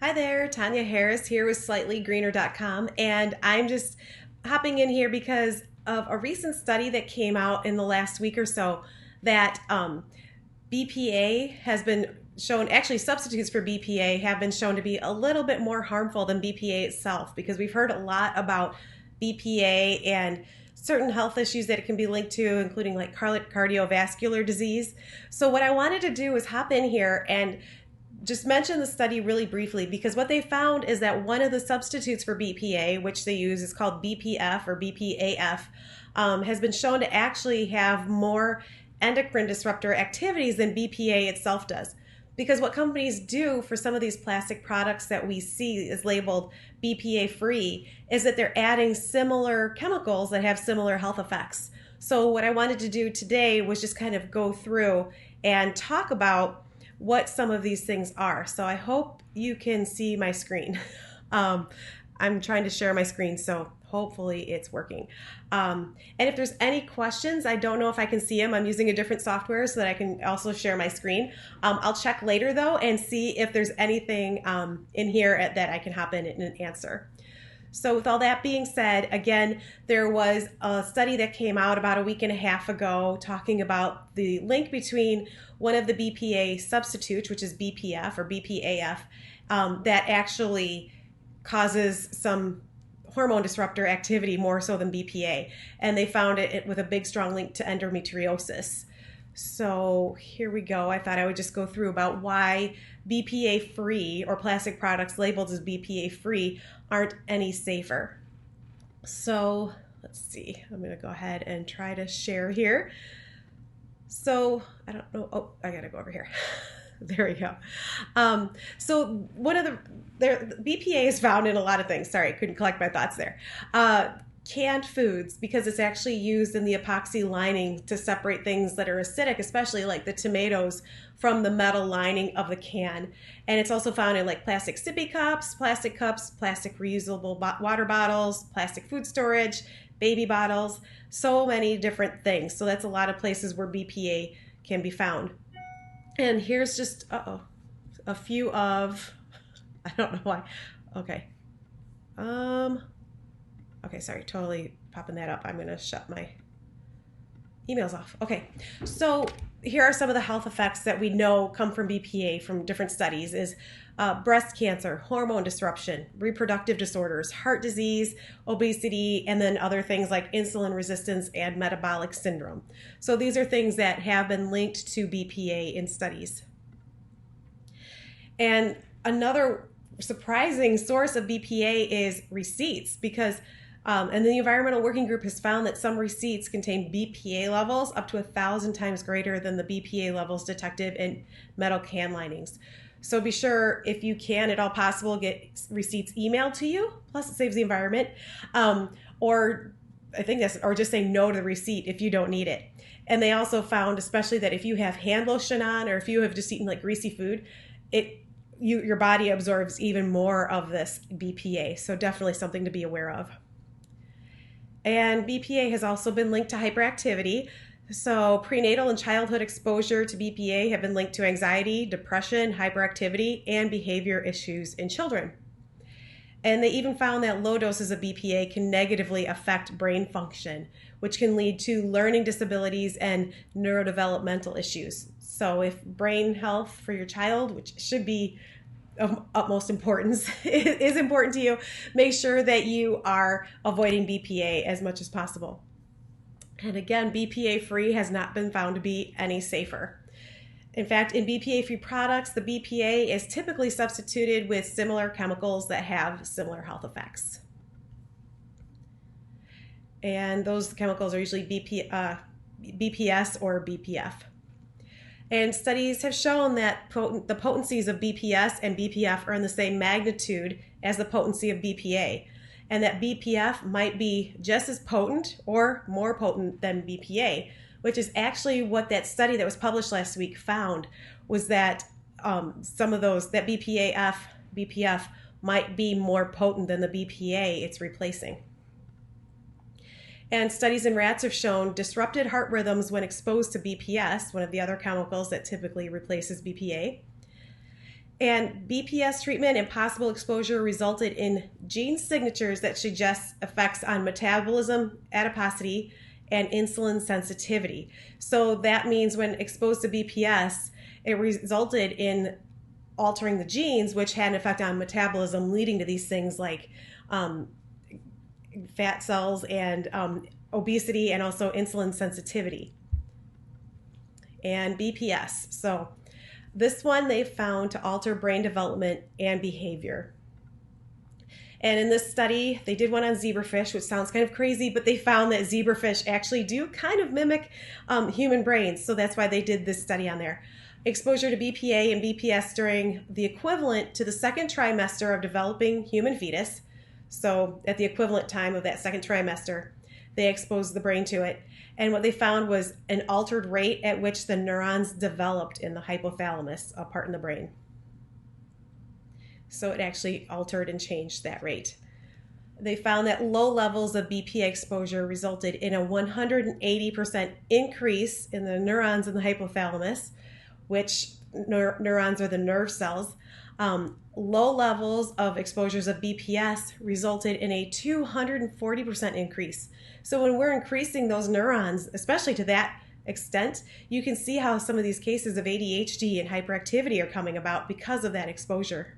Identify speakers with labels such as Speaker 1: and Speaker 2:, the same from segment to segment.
Speaker 1: Hi there, Tanya Harris here with slightlygreener.com, and I'm just hopping in here because of a recent study that came out in the last week or so that BPA has been shown, actually substitutes for BPA have been shown to be a little bit more harmful than BPA itself, because we've heard a lot about BPA and certain health issues that it can be linked to, including like cardiovascular disease. So what I wanted to do is hop in here and just mention the study really briefly, because what they found is that one of the substitutes for BPA, which they use, is called BPF or BPAF, has been shown to actually have more endocrine disruptor activities than BPA itself does. Because what companies do for some of these plastic products that we see is labeled BPA-free is that they're adding similar chemicals that have similar health effects. So what I wanted to do today was just kind of go through and talk about what some of these things are. So I hope you can see my screen. I'm trying to share my screen, so hopefully it's working. And if there's any questions, I don't know if I can see them. I'm using a different software so that I can also share my screen. I'll check later though and see if there's anything in here that I can hop in and answer. So with all that being said, again, there was a study that came out about a week and a half ago talking about the link between one of the BPA substitutes, which is BPF or BPAF, that actually causes some hormone disruptor activity more so than BPA. And they found it with a big, strong link to endometriosis. So here we go. I thought I would just go through about why BPA-free or plastic products labeled as BPA-free aren't any safer. So let's see. I'm going to go ahead and try to share here. So I don't know. Oh, I got to go over here. There we go. So one of the BPA is found in a lot of things. Sorry, I couldn't collect my thoughts there. Canned foods, because it's actually used in the epoxy lining to separate things that are acidic, especially like the tomatoes, from the metal lining of the can. And it's also found in like plastic sippy cups, plastic reusable water bottles, plastic food storage, baby bottles, so many different things. So that's a lot of places where BPA can be found. And here's just, a few of, I don't know why. Okay. Okay, sorry, totally popping that up. I'm gonna shut my emails off. Okay, so here are some of the health effects that we know come from BPA from different studies is breast cancer, hormone disruption, reproductive disorders, heart disease, obesity, and then other things like insulin resistance and metabolic syndrome. So these are things that have been linked to BPA in studies. And another surprising source of BPA is receipts, because and the Environmental Working Group has found that some receipts contain BPA levels up to 1,000 times greater than the BPA levels detected in metal can linings. So be sure, if you can at all possible, get receipts emailed to you. Plus, it saves the environment. Or just say no to the receipt if you don't need it. And they also found, especially, that if you have hand lotion on or if you have just eaten like greasy food, your body absorbs even more of this BPA. So definitely something to be aware of. And BPA has also been linked to hyperactivity. So prenatal and childhood exposure to BPA have been linked to anxiety, depression, hyperactivity, and behavior issues in children. And they even found that low doses of BPA can negatively affect brain function, which can lead to learning disabilities and neurodevelopmental issues. So if brain health for your child, which should be of utmost importance, is important to you, make sure that you are avoiding BPA as much as possible. And again, BPA-free has not been found to be any safer. In fact, in BPA-free products, the BPA is typically substituted with similar chemicals that have similar health effects. And those chemicals are usually BPS or BPF. And studies have shown that the potencies of BPS and BPF are in the same magnitude as the potency of BPA, and that BPF might be just as potent or more potent than BPA, which is actually what that study that was published last week found, was that some of those, that BPF might be more potent than the BPA it's replacing. And studies in rats have shown disrupted heart rhythms when exposed to BPS, one of the other chemicals that typically replaces BPA. And BPS treatment and possible exposure resulted in gene signatures that suggest effects on metabolism, adiposity, and insulin sensitivity. So that means when exposed to BPS, it resulted in altering the genes, which had an effect on metabolism, leading to these things like fat cells and obesity, and also insulin sensitivity and BPS. So this one they found to alter brain development and behavior. And in this study, they did one on zebrafish, which sounds kind of crazy, but they found that zebrafish actually do kind of mimic human brains. So that's why they did this study on there. Exposure to BPA and BPS during the equivalent to the second trimester of developing human fetus. So at the equivalent time of that second trimester, they exposed the brain to it. And what they found was an altered rate at which the neurons developed in the hypothalamus, a part in the brain. So it actually altered and changed that rate. They found that low levels of BPA exposure resulted in a 180% increase in the neurons in the hypothalamus, which neurons are the nerve cells. Low levels of exposures of BPS resulted in a 240% increase. So when we're increasing those neurons, especially to that extent, you can see how some of these cases of ADHD and hyperactivity are coming about because of that exposure.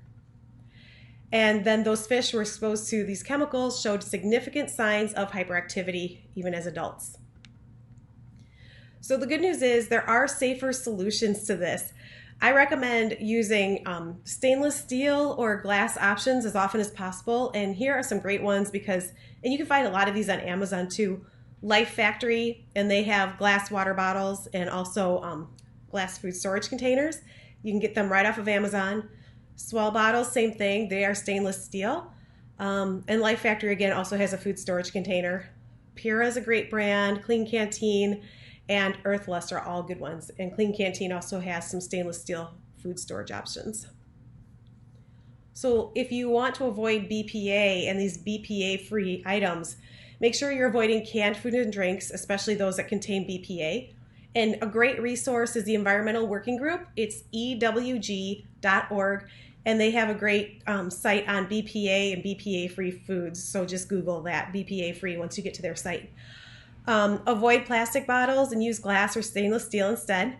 Speaker 1: And then those fish were exposed to these chemicals showed significant signs of hyperactivity even as adults. So the good news is there are safer solutions to this. I recommend using stainless steel or glass options as often as possible. And here are some great ones and you can find a lot of these on Amazon too. Life Factory, and they have glass water bottles and also glass food storage containers. You can get them right off of Amazon. Swell bottles, same thing. They are stainless steel. And Life Factory, again, also has a food storage container. Pura is a great brand. Clean Canteen and Earthless are all good ones. And Clean Canteen also has some stainless steel food storage options. So if you want to avoid BPA and these BPA-free items, make sure you're avoiding canned food and drinks, especially those that contain BPA. And a great resource is the Environmental Working Group. It's ewg.org, and they have a great site on BPA and BPA-free foods. So just Google that, BPA-free, once you get to their site. Avoid plastic bottles and use glass or stainless steel instead.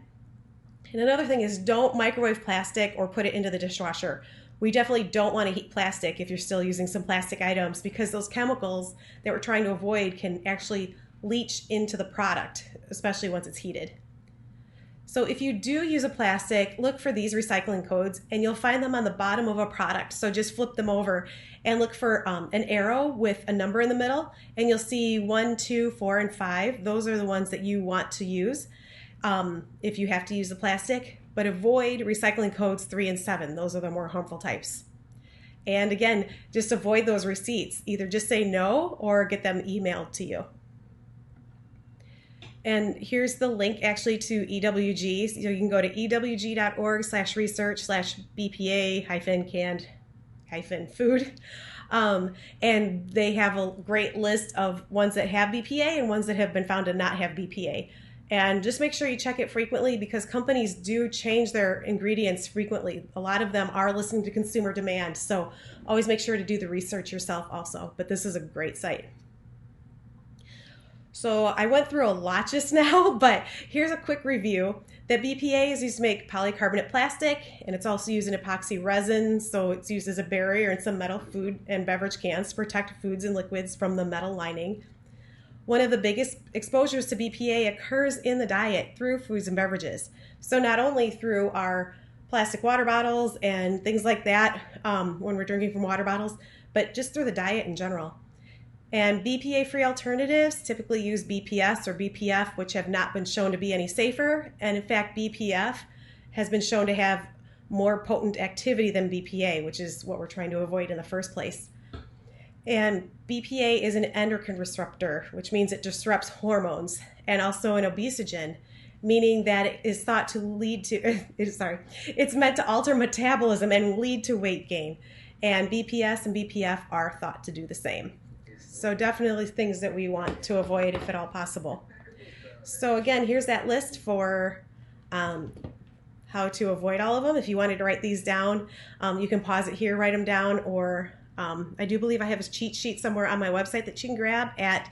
Speaker 1: And another thing is don't microwave plastic or put it into the dishwasher. We definitely don't want to heat plastic if you're still using some plastic items, because those chemicals that we're trying to avoid can actually leach into the product, especially once it's heated. So if you do use a plastic, look for these recycling codes, and you'll find them on the bottom of a product. So just flip them over and look for an arrow with a number in the middle, and you'll see 1, 2, 4, and 5. Those are the ones that you want to use if you have to use the plastic, but avoid recycling codes 3 and 7. Those are the more harmful types. And again, just avoid those receipts. Either just say no or get them emailed to you. And here's the link actually to EWG. So you can go to ewg.org/research/BPA-canned-food. And they have a great list of ones that have BPA and ones that have been found to not have BPA. And just make sure you check it frequently, because companies do change their ingredients frequently. A lot of them are listening to consumer demand. So always make sure to do the research yourself also. But this is a great site. So I went through a lot just now, but here's a quick review. That BPA is used to make polycarbonate plastic, and it's also used in epoxy resin, so it's used as a barrier in some metal food and beverage cans to protect foods and liquids from the metal lining. One of the biggest exposures to BPA occurs in the diet through foods and beverages. So not only through our plastic water bottles and things like that when we're drinking from water bottles, but just through the diet in general. And BPA-free alternatives typically use BPS or BPF, which have not been shown to be any safer. And in fact, BPF has been shown to have more potent activity than BPA, which is what we're trying to avoid in the first place. And BPA is an endocrine disruptor, which means it disrupts hormones, and also an obesogen, meaning that it is thought to lead to, it's meant to alter metabolism and lead to weight gain. And BPS and BPF are thought to do the same. So definitely things that we want to avoid if at all possible. So again, here's that list for how to avoid all of them. If you wanted to write these down, you can pause it here, write them down, or I do believe I have a cheat sheet somewhere on my website that you can grab at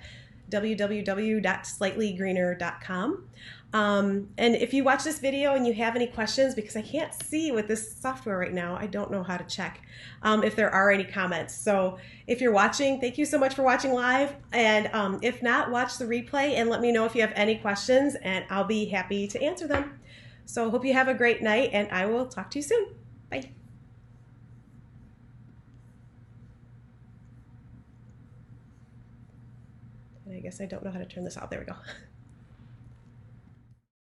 Speaker 1: www.slightlygreener.com. And if you watch this video and you have any questions, because I can't see with this software right now, I don't know how to check if there are any comments. So if you're watching, thank you so much for watching live. And if not, watch the replay and let me know if you have any questions, and I'll be happy to answer them. So hope you have a great night, and I will talk to you soon. Bye. And I guess I don't know how to turn this off. There we go.